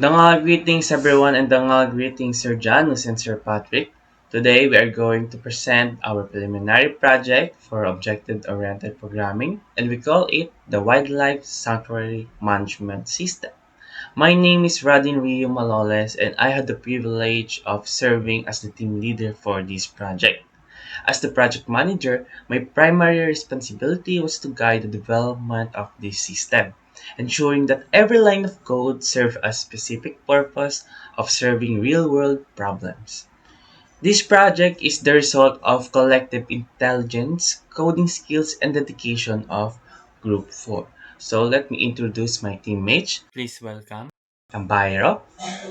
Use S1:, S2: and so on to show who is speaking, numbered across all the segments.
S1: Greetings everyone and dangal greetings Sir Janus and Sir Patrick. Today we are going to present our preliminary project for objective-oriented programming and we call it the Wildlife Sanctuary Management System. My name is Radin Rio Maloles and I had the privilege of serving as the team leader for this project. As the project manager, my primary responsibility was to guide the development of this system, ensuring that every line of code served a specific purpose of serving real-world problems. This project is the result of collective intelligence, coding skills, and dedication of Group 4. So let me introduce my teammates. Please welcome Ambairo,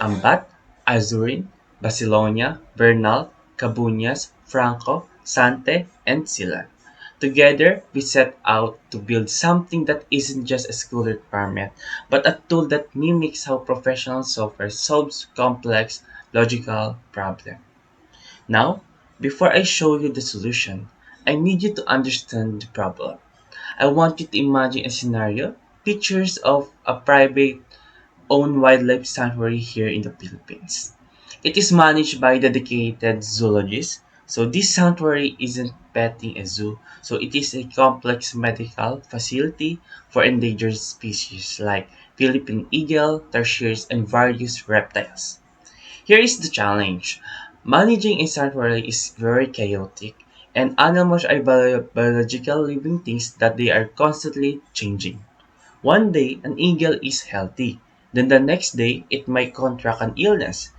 S1: Ambat, Azurin, Basilonia, Bernal, Cabuñas, Franco, Sante, and Sila. Together, we set out to build something that isn't just a school requirement, but a tool that mimics how professional software solves complex logical problems. Now, before I show you the solution, I need you to understand the problem. I want you to imagine a scenario, pictures of a private owned wildlife sanctuary here in the Philippines. It is managed by dedicated zoologists. So this sanctuary isn't petting a zoo. So it is a complex medical facility for endangered species like Philippine eagle, tarsiers, and various reptiles. Here is the challenge. Managing a sanctuary is very chaotic, and animals are biological living things that they are constantly changing. One day, an eagle is healthy. Then the next day, it might contract an illness.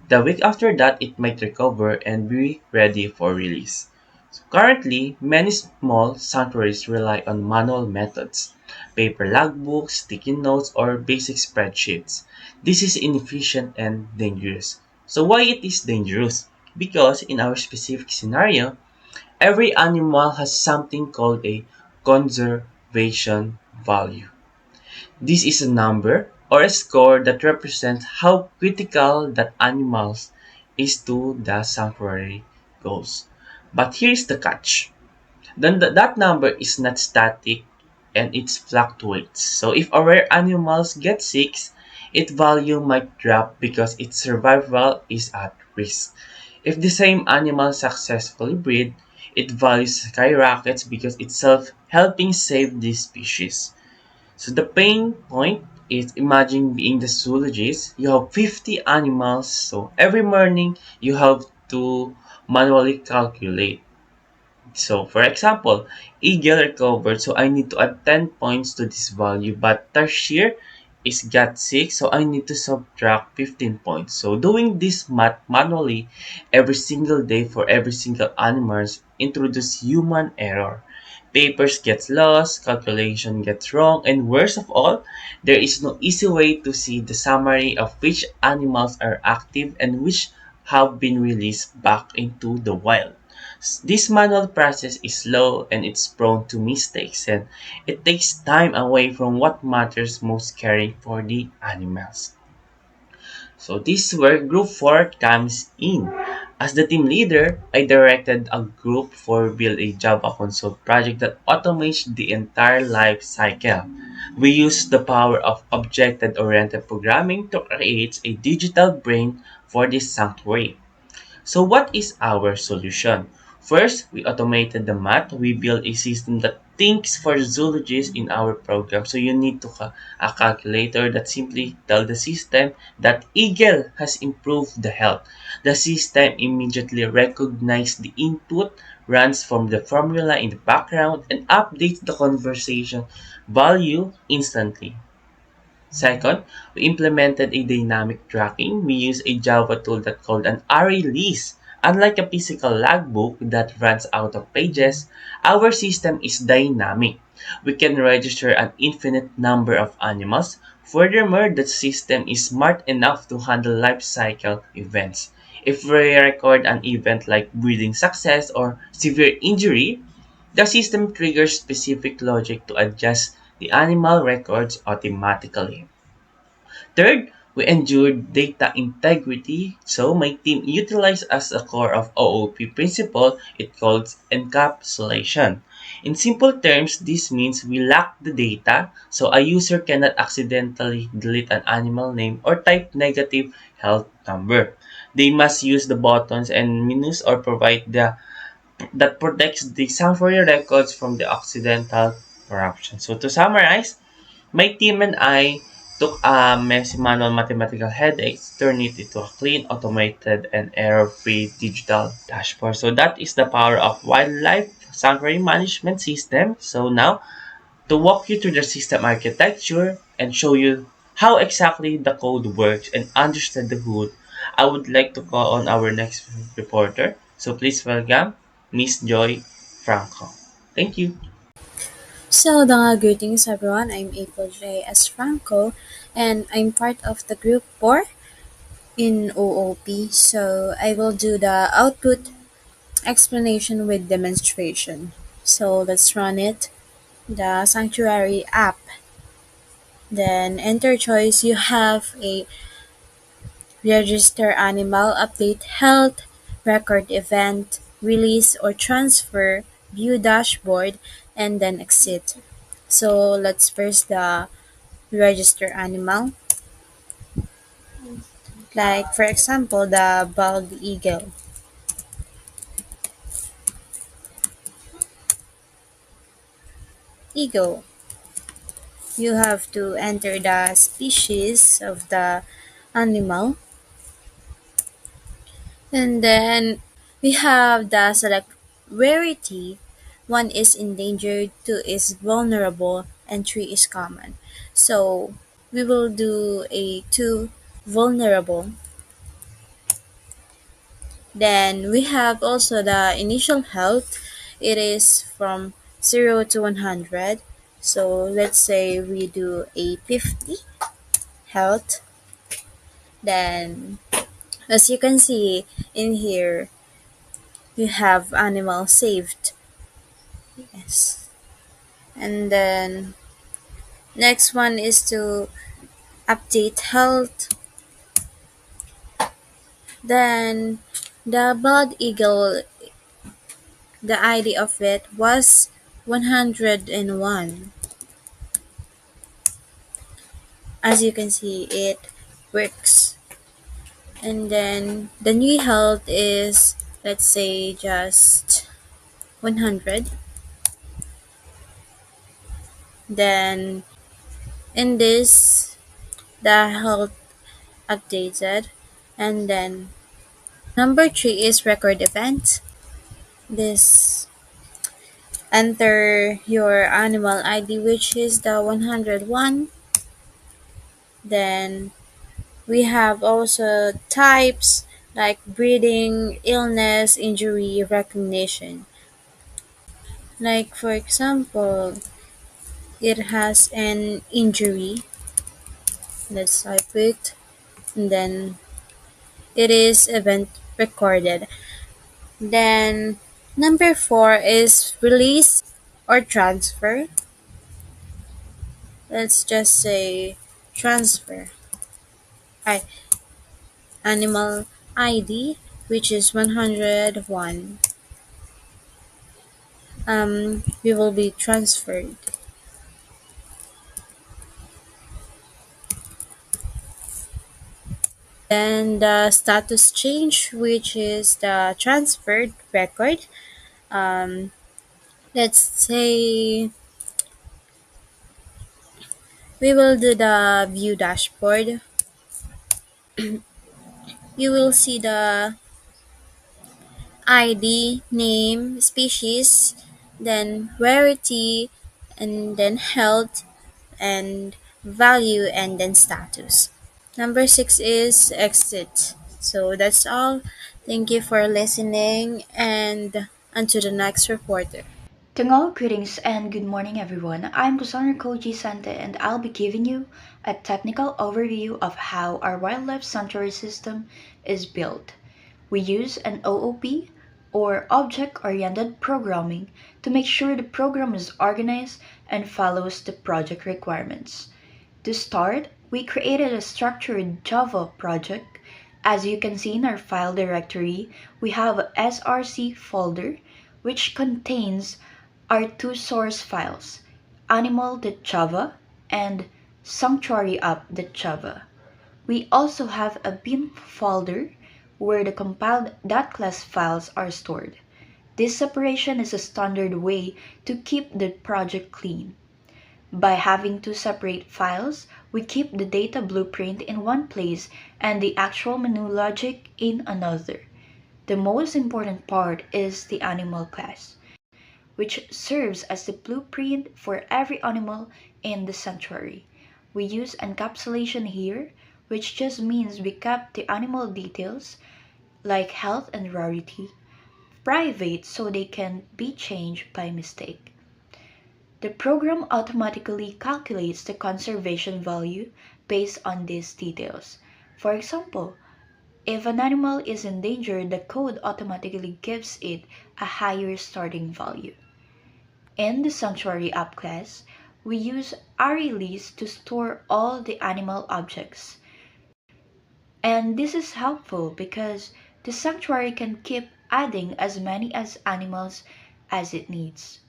S1: The week after that, it might recover and be ready for release. So currently, many small sanctuaries rely on manual methods, paper logbooks, sticky notes, or basic spreadsheets. This is inefficient and dangerous. So why it is dangerous? Because in our specific scenario, every animal has something called a conservation value. This is a number or a score that represents how critical that animal is to the sanctuary goals. But here's the catch. Then that number is not static and it fluctuates. So if a rare animal gets sick, its value might drop because its survival is at risk. If the same animal successfully breed, its value skyrockets because it's self helping save the species. So the pain point is imagine being the zoologist. You have 50 animals, so every morning you have to manually calculate. So for example, eagle recovered, so I need to add 10 points to this value, but tarsier is got 6, so I need to subtract 15 points. So doing this math manually every single day for every single animals introduce human error. Papers gets lost, calculation gets wrong, and worst of all, there is no easy way to see the summary of which animals are active and which have been released back into the wild. This manual process is slow and it's prone to mistakes and it takes time away from what matters most, caring for the animals. So this is where Group 4 comes in. As the team leader, I directed a group for build a Java console project that automates the entire life cycle. We use the power of object-oriented programming to create a digital brain for this sanctuary. So what is our solution? First, we automated the math. We built a system that thinks for zoologists in our program. So you need to a calculator that simply tell the system that eagle has improved the health. The system immediately recognizes the input, runs from the formula in the background, and updates the conversation value instantly. Second, we implemented a dynamic tracking. We use a Java tool that called an array list. Unlike a physical logbook that runs out of pages, our system is dynamic. We can register an infinite number of animals. Furthermore, the system is smart enough to handle life cycle events. If we record an event like breeding success or severe injury, the system triggers specific logic to adjust the animal records automatically. Third, we ensured data integrity. So my team utilized as a core of OOP principle, it calls encapsulation. In simple terms, this means we lack the data, so a user cannot accidentally delete an animal name or type negative health number. They must use the buttons and menus or provide the that protects the sanctuary records from the accidental corruption. So to summarize, my team and I took a messy manual mathematical headaches, turned it into a clean, automated, and error-free digital dashboard. So that is the power of wildlife sanctuary management system. So now, to walk you through the system architecture and show you how exactly the code works and understand the hood, I would like to call on our next reporter. So please welcome Miss Joy Franco. Thank you.
S2: Greetings everyone. I'm April J. S. Franco, and I'm part of the group 4 in OOP. So, I will do the output explanation with demonstration. So, let's run it. The Sanctuary app. Then, enter choice. You have a register animal, update health, record event, release or transfer, view dashboard, and then exit. So, let's first the register animal, like for example the bald eagle. You have to enter the species of the animal, and then we have the select rarity. One is endangered, two is vulnerable, and three is common. So we will do a two vulnerable. Then we have also the initial health. It is from 0 to 100. So let's say we do a 50 health. Then as you can see in here, you have animal saved. Yes. And then next one is to update health. Then the bald eagle, the ID of it was 101. As you can see, it works. And then the new health is, let's say, just 100. Then in this, the health updated. And then number 3 is record event. This enter your animal ID, which is the 101. Then we have also types like breeding, illness, injury, recognition. Like for example, it has an injury. Let's type it. And then it is event recorded. Then number 4 is release or transfer. Let's just say transfer. I animal ID, which is 101. We will be transferred. Then the status change, which is the transferred record. Um, let's say we will do the view dashboard. You will see the ID, name, species, then rarity, and then health, and value, and then status. Number 6 is exit. So that's all. Thank you for listening, and unto the next reporter.
S3: Tango greetings and good morning everyone. I'm Cassandra Koji Sante and I'll be giving you a technical overview of how our wildlife sanctuary system is built. We use an OOP or object oriented programming to make sure the program is organized and follows the project requirements. To start, we created a structured Java project. As you can see in our file directory, we have a SRC folder which contains are two source files, animal.java and sanctuaryapp.java. We also have a bin folder where the compiled .class files are stored. This separation is a standard way to keep the project clean. By having two separate files, we keep the data blueprint in one place and the actual menu logic in another. The most important part is the animal class, which serves as the blueprint for every animal in the sanctuary. We use encapsulation here, which just means we kept the animal details, like health and rarity, private so they can be changed by mistake. The program automatically calculates the conservation value based on these details. For example, if an animal is endangered, the code automatically gives it a higher starting value. In the Sanctuary app class, we use ArrayList to store all the animal objects. And this is helpful because the Sanctuary can keep adding as many as animals as it needs.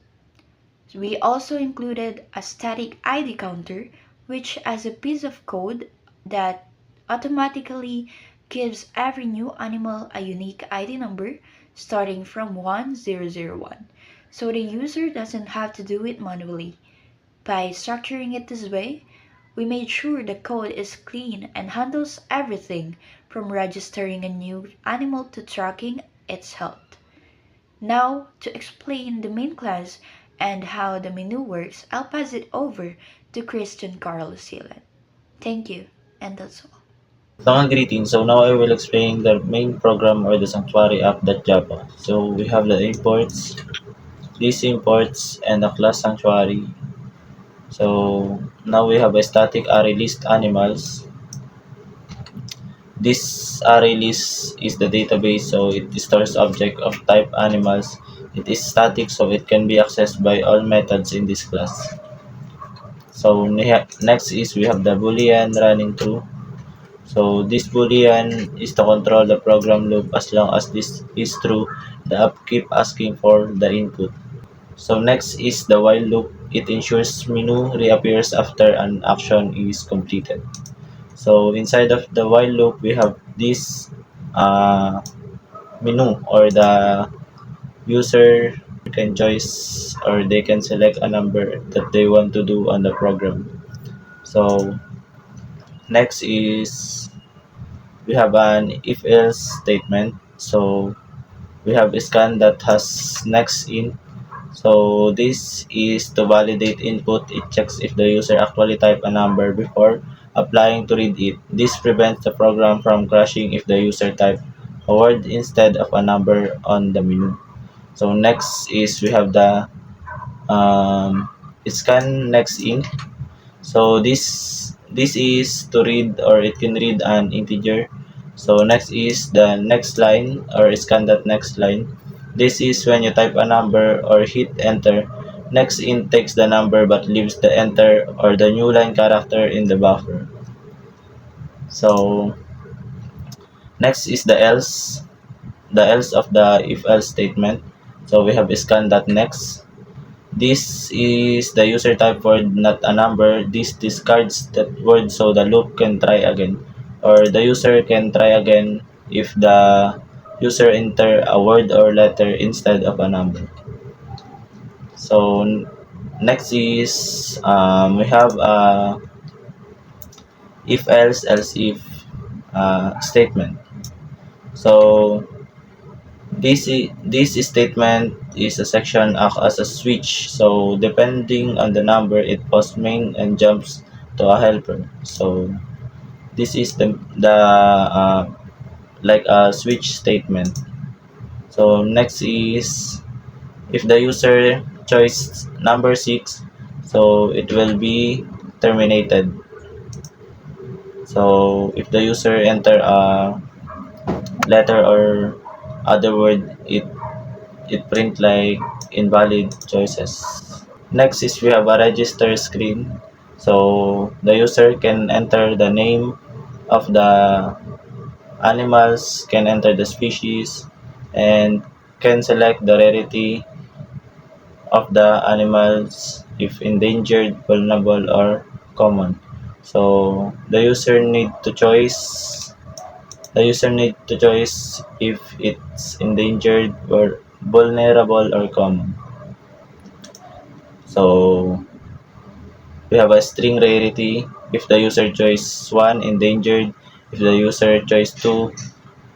S3: We also included a static ID counter, which has a piece of code that automatically gives every new animal a unique ID number starting from 1001, so the user doesn't have to do it manually. By structuring it this way, we made sure the code is clean and handles everything from registering a new animal to tracking its health. Now, to explain the main class and how the menu works, I'll pass it over to Christian Carlos Silan. Thank you, and that's all.
S4: Mga greetings. So now I will explain the main program or the sanctuary app.java. So we have the imports, these imports, and the class sanctuary. So now we have a static array list animals. This array list is the database, so it stores object of type animals. It is static, so it can be accessed by all methods in this class. So next is we have the boolean running through. So this boolean is to control the program loop. As long as this is true, the app keep asking for the input. So next is the while loop. It ensures menu reappears after an action is completed. So inside of the while loop, we have this uh, menu, or the user can choose or they can select a number that they want to do on the program. So next is we have an if else statement. So we have a scan that has next in. So this is to validate input. It checks if the user actually type a number before applying to read it. This prevents the program from crashing if the user type a word instead of a number on the menu. So next is we have the scan next in. So this is to read, or it can read an integer. So next is the next line, or scan that next line. This is when you type a number or hit enter. Next in takes the number but leaves the enter or the new line character in the buffer. So next is the else of the if else statement. So we have scan that next. This is the user type word, not a number. This discards that word so the loop can try again. Or the user can try again if the user enter a word or letter instead of a number. So next is we have a if else if statement. So this statement is a section act as a switch. So depending on the number, it posts main and jumps to a helper. So this is the like a switch statement. So next is if the user choice number 6, so it will be terminated. So if the user enter a letter or other word, it print like invalid choices. Next is we have a register screen. So the user can enter the name of the animals, can enter the species, and can select the rarity of the animals if endangered, vulnerable, or common. So the user need to choose if it's endangered or vulnerable or common. So we have a string rarity if the user choice 1 endangered, if the user choice 2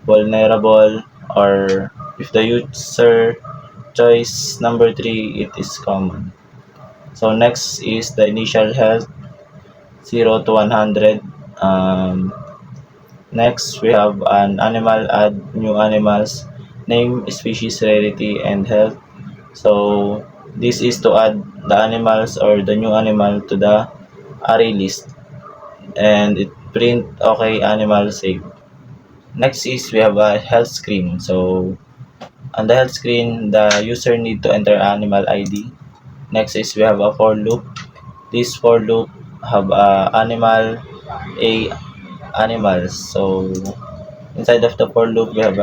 S4: vulnerable, or if the user choice number 3 it is common. So next is the initial health 0 to 100. Um, Next we have an animal add new animals name, species, rarity, and health. So this is to add the animals or the new animal to the array list, and it print okay animal save. Next is we have a health screen. So on the health screen, the user need to enter animal ID. Next is we have a for loop. This for loop have animal a animals. So inside of the for loop, we have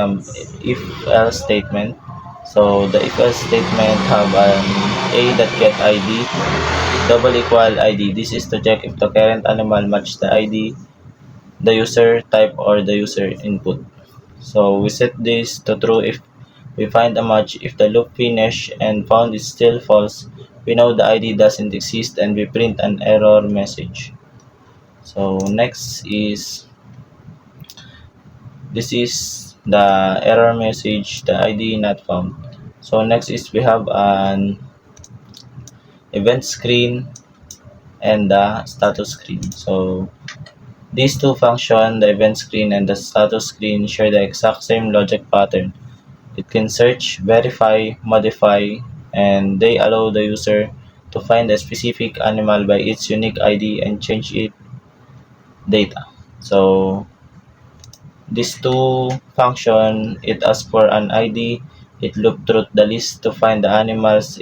S4: if else statement. So the if else statement have an a that get ID double equal ID. This is to check if the current animal match the ID, the user type, or the user input. So we set this to true if we find a match. If the loop finish and found is still false, we know the ID doesn't exist and we print an error message. So next is this is the error message, the ID not found. So next is we have an event screen and the status screen. So these two functions, the event screen and the status screen, share the exact same logic pattern. It can search, verify, modify, and they allow the user to find a specific animal by its unique ID and change its data. So these two function, it asks for an ID, it loop through the list to find the animals.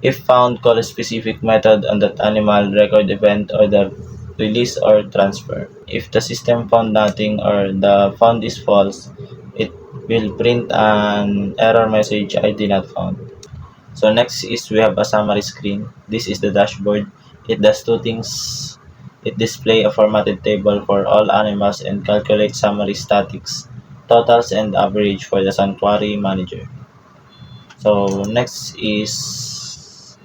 S4: If found, call a specific method on that animal, record event or the release or transfer. If the system found nothing or the found is false, it will print an error message ID not found. So next is we have a summary screen. This is the dashboard. It does two things. It display a formatted table for all animals and calculate summary statics, totals, and average for the sanctuary manager. So next is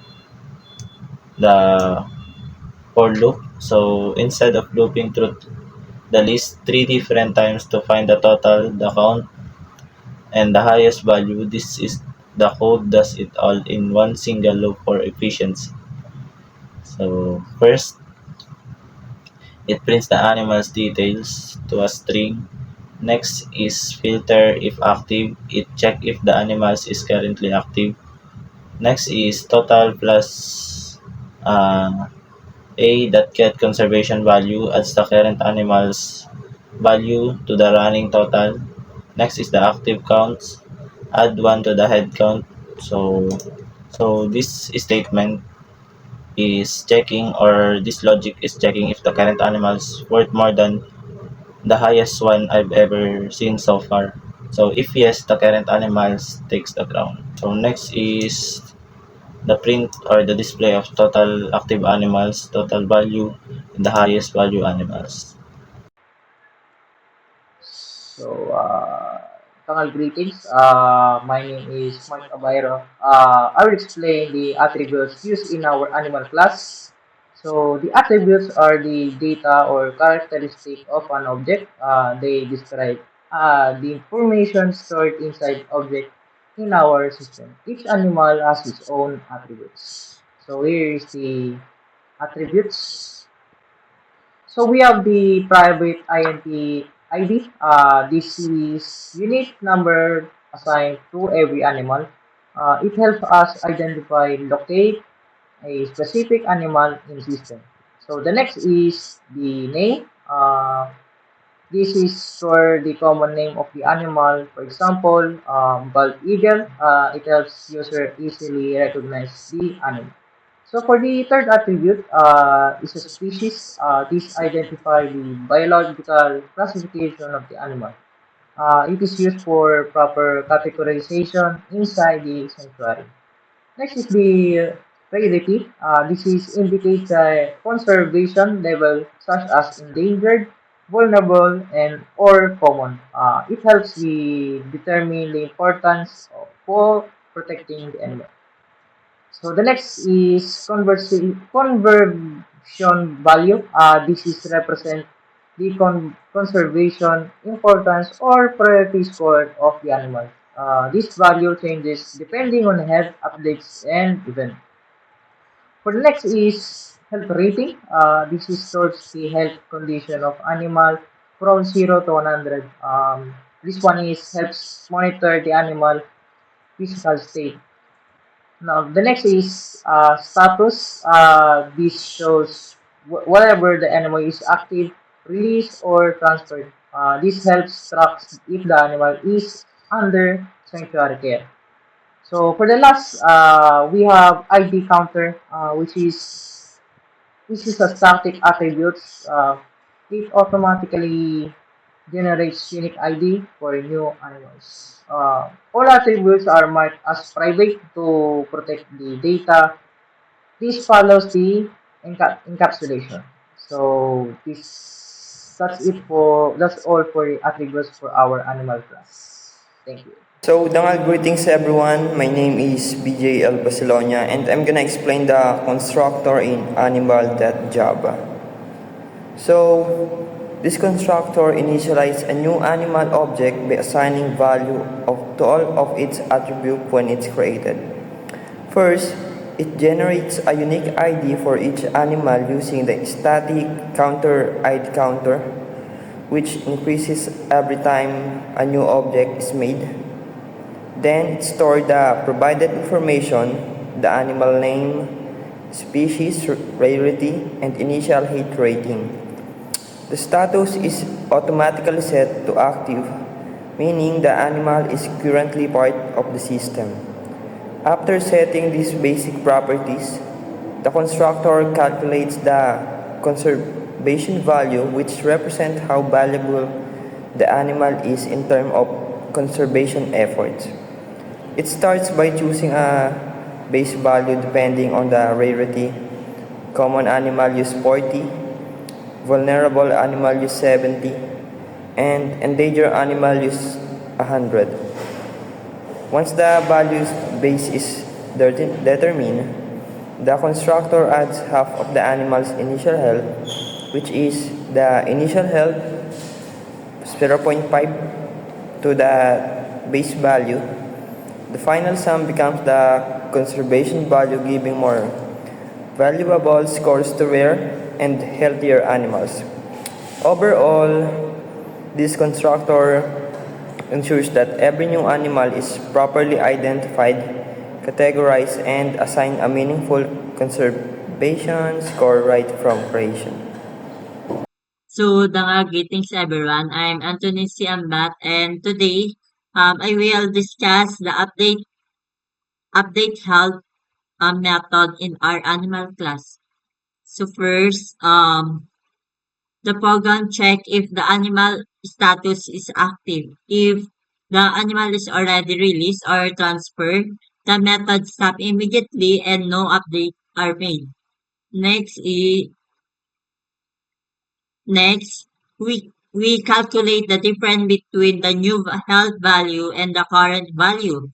S4: the for loop. So instead of looping through the list three different times to find the total, the count, and the highest value, this is the code does it all in one single loop for efficiency. So first, it prints the animal's details to a string. Next is filter if active. It check if the animals is currently active. Next is total plus a that get conservation value adds the current animal's value to the running total. Next is the active counts. Add one to the head count. So this statement is checking, or this logic is checking if the current animal is worth more than the highest one I've ever seen so far. So if yes, the current animals takes the crown. So next is the print or the display of total active animals, total value, and the highest value animals.
S5: Tangal greetings. My name is Mark Abayro. I will explain the attributes used in our animal class. So, the attributes are the data or characteristic of an object. They describe the information stored inside object in our system. Each animal has its own attributes. So, here is the attributes. So we have the private INT ID. This is unique number assigned to every animal. It helps us identify, locate a specific animal in system. So the next is the name. This is store the common name of the animal. For example, bald eagle. It helps user easily recognize the animal. So for the third attribute is a species. This identify the biological classification of the animal. It is used for proper categorization inside the sanctuary. Next is the rarity. This is indicates a conservation level such as endangered, vulnerable, and or common. It helps the determine the importance of for protecting the animal. So the next is conversion value. This is represent the conservation importance or priority score of the animal. This value changes depending on health updates and event. For the next is health rating. This is towards the health condition of animal from 0 to 100. This one is helps monitor the animal physical state. Now, the next is status. This shows whatever the animal is active, released, or transferred. This helps track if the animal is under sanctuary care. So for the last, we have ID counter, which is a static attributes. It automatically generates unique ID for new animals. All attributes are marked as private to protect the data. This follows the encapsulation. So that's all for the attributes for our animal class. Thank you.
S6: So, dangal greetings everyone. My name is BJ L. Basilonia and I'm gonna explain the constructor in animal.java. So, this constructor initializes a new animal object by assigning value to all of its attributes when it's created. First, it generates a unique ID for each animal using the static counter ID counter, which increases every time a new object is made. Then it stores the provided information, the animal name, species, rarity, and initial hit rating. The status is automatically set to active, meaning the animal is currently part of the system. After setting these basic properties, the constructor calculates the conservation value, which represents how valuable the animal is in terms of conservation efforts. It starts by choosing a base value depending on the rarity. Common animal use 40, vulnerable animal use 70, and endangered animal use 100. Once the value base is determined, the constructor adds half of the animal's initial health, which is the initial health 0.5 to the base value. The final sum becomes the conservation value, giving more valuable scores to rare and healthier animals. Overall, this constructor ensures that every new animal is properly identified, categorized, and assigned a meaningful conservation score right from creation.
S7: So, greetings everyone. I'm Anthony Siambat, and today I will discuss the update health method in our animal class. So first, the program check if the animal status is active. If the animal is already released or transferred, the method stop immediately and no update are made. Next is Next, we calculate the difference between the new health value and the current value.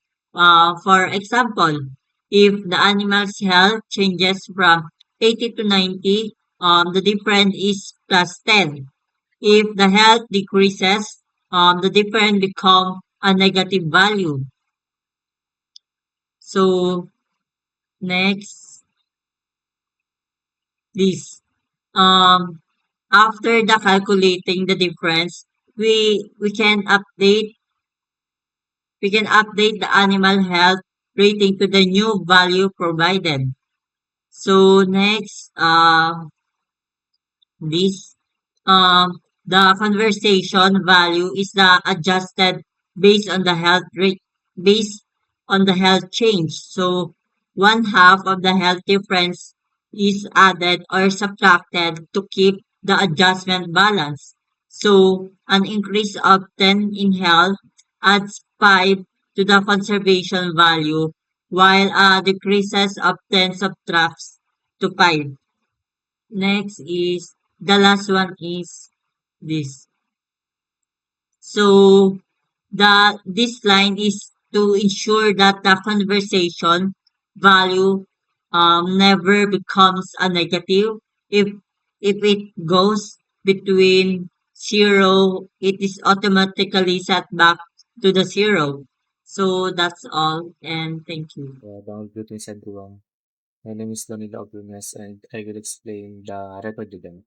S7: For example, if the animal's health changes from 80 to 90, the difference is plus 10. If the health decreases, the difference become a negative value. So next, this. Um, After the calculating the difference, we can update the animal health rating to the new value provided. So next, this the conversation value is the adjusted based on the health rate based on the health change. So one half of the health difference is added or subtracted to keep the adjustment balance. So an increase of 10 in health adds 5 to the conservation value while decreases of tens of drafts to 5. Next is the last one is this. So this line is to ensure that the conversation value never becomes a negative. If it goes between zero, it is automatically set back to the zero. So that's all, and thank you.
S8: Greetings everyone. My name is Danilo Agunes and I will explain the record event.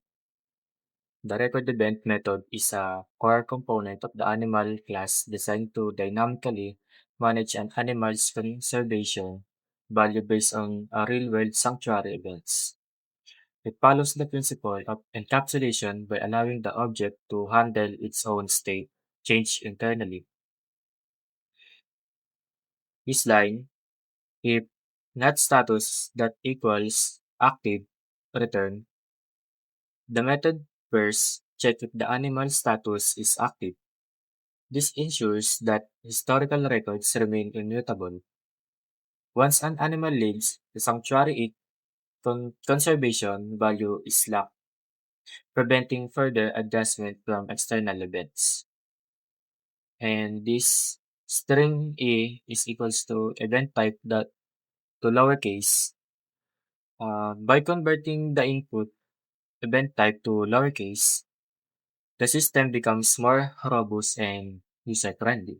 S8: The record event method is a core component of the animal class designed to dynamically manage an animal's conservation value based on a real-world sanctuary events. It follows the principle of encapsulation by allowing the object to handle its own state change internally. This line, if not status that equals active return, the method first check if the animal status is active. This ensures that historical records remain immutable. Once an animal leaves the sanctuary, its conservation value is locked, preventing further adjustment from external events. And this string A is equals to event type dot to lowercase. By converting the input event type to lowercase, the system becomes more robust and user-friendly.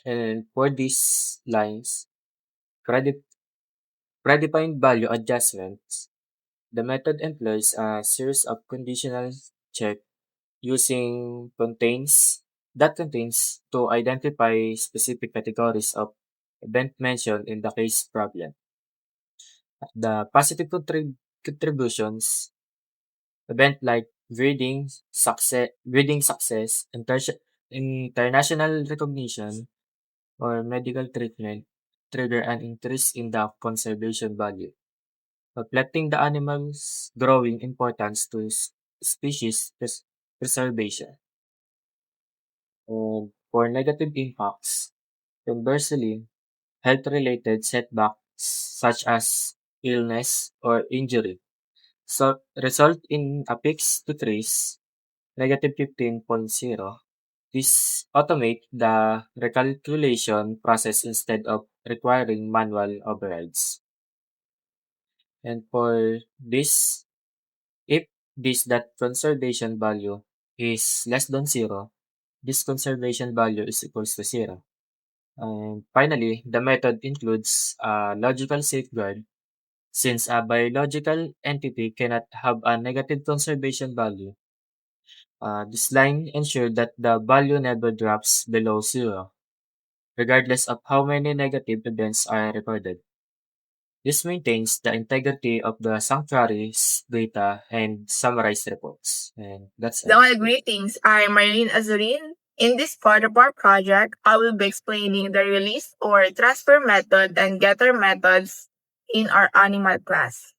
S8: And for these lines, prede- predefined value adjustments, the method employs a series of conditional check using contains to identify specific categories of event mentioned in the case problem. The positive contributions event like breeding success, international recognition, or medical treatment trigger an increase in the conservation value, reflecting the animal's growing importance to species preservation. And for negative impacts, conversely, health-related setbacks such as illness or injury result in a peaks to trees negative 15.0. This automate the recalculation process instead of requiring manual overrides. And for this, if this that conservation value is less than zero, this conservation value is equals to zero. And finally, the method includes a logical safeguard. Since a biological entity cannot have a negative conservation value, this line ensures that the value never drops below zero, regardless of how many negative events are recorded. This maintains the integrity of the sanctuary's data and summarized reports. And that's all.
S9: Donna, greetings. I'm Marlene Azurin. In this part of our project, I will be explaining the release or transfer method and getter methods in our animal class.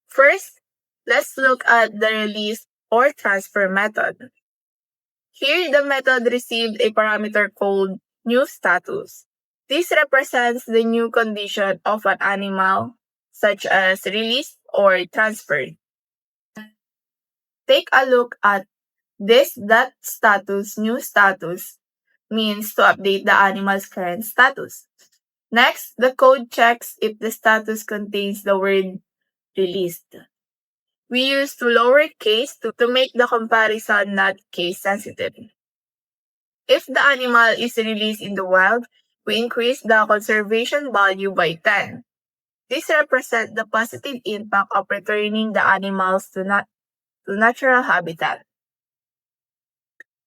S9: First, let's look at the release or transfer method. Here, the method received a parameter called new status. This represents the new condition of an animal, such as released or transferred. Take a look at this that status, new status, means to update the animal's current status. Next, the code checks if the status contains the word released. We use to lowercase to make the comparison not case sensitive. If the animal is released in the wild, we increase the conservation value by 10. This represents the positive impact of returning the animals to natural habitat.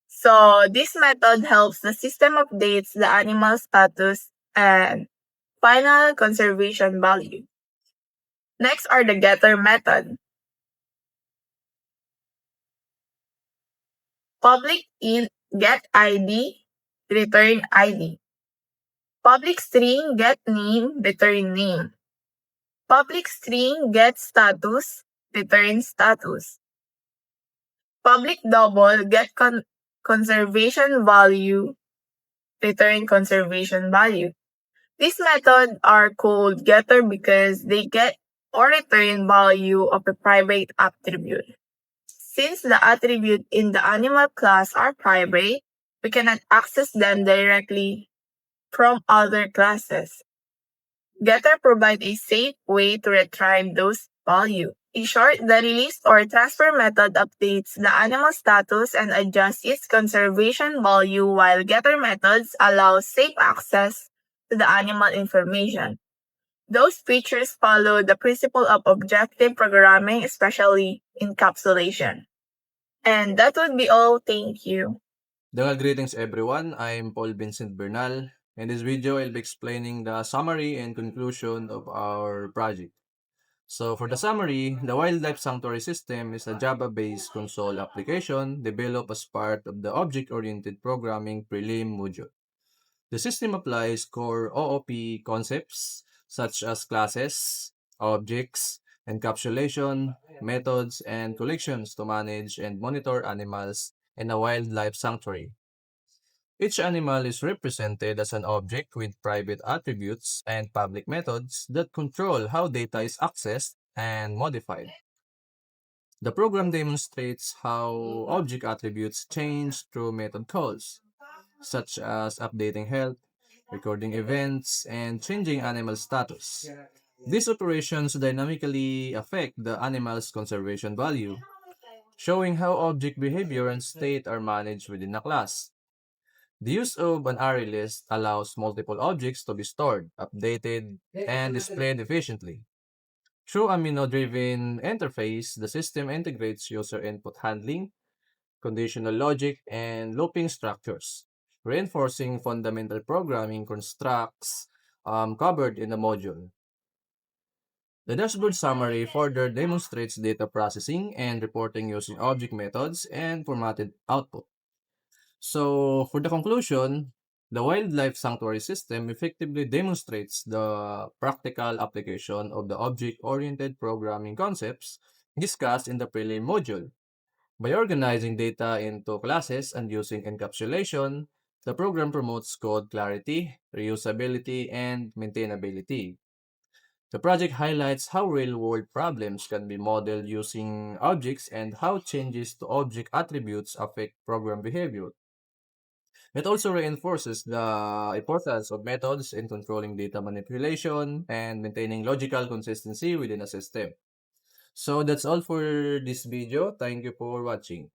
S9: So this method helps the system updates the animal status and final conservation value. Next are the getter method. Public int get ID, return ID. Public string get name, return name. Public string get status, return status. Public double get conservation value, return conservation value. These methods are called getter because they get or return value of a private attribute. Since the attribute in the animal class are private, we cannot access them directly from other classes. Getter provide a safe way to retrieve those values. In short, the release or transfer method updates the animal status and adjusts its conservation value, while getter methods allow safe access to the animal information. Those features follow the principle of objective programming, especially encapsulation. And that would be all. Thank you.
S10: Greetings everyone, I'm Paul Vincent Bernal. In this video, I'll be explaining the summary and conclusion of our project. So for the summary, the Wildlife Sanctuary System is a Java-based console application developed as part of the Object-Oriented Programming Prelim module. The system applies core OOP concepts such as classes, objects, encapsulation, methods, and collections to manage and monitor animals in a wildlife sanctuary. Each animal is represented as an object with private attributes and public methods that control how data is accessed and modified. The program demonstrates how object attributes change through method calls, such as updating health, recording events, and changing animal status. These operations dynamically affect the animal's conservation value, showing how object behavior and state are managed within a class. The use of an array list allows multiple objects to be stored, updated, and displayed efficiently. Through a menu-driven interface, the system integrates user input handling, conditional logic, and looping structures, reinforcing fundamental programming constructs covered in the module. The dashboard summary further demonstrates data processing and reporting using object methods and formatted output. So, for the conclusion, the Wildlife Sanctuary System effectively demonstrates the practical application of the object-oriented programming concepts discussed in the prelim module. By organizing data into classes and using encapsulation, the program promotes code clarity, reusability, and maintainability. The project highlights how real-world problems can be modeled using objects and how changes to object attributes affect program behavior. It also reinforces the importance of methods in controlling data manipulation and maintaining logical consistency within a system. So that's all for this video. Thank you for watching.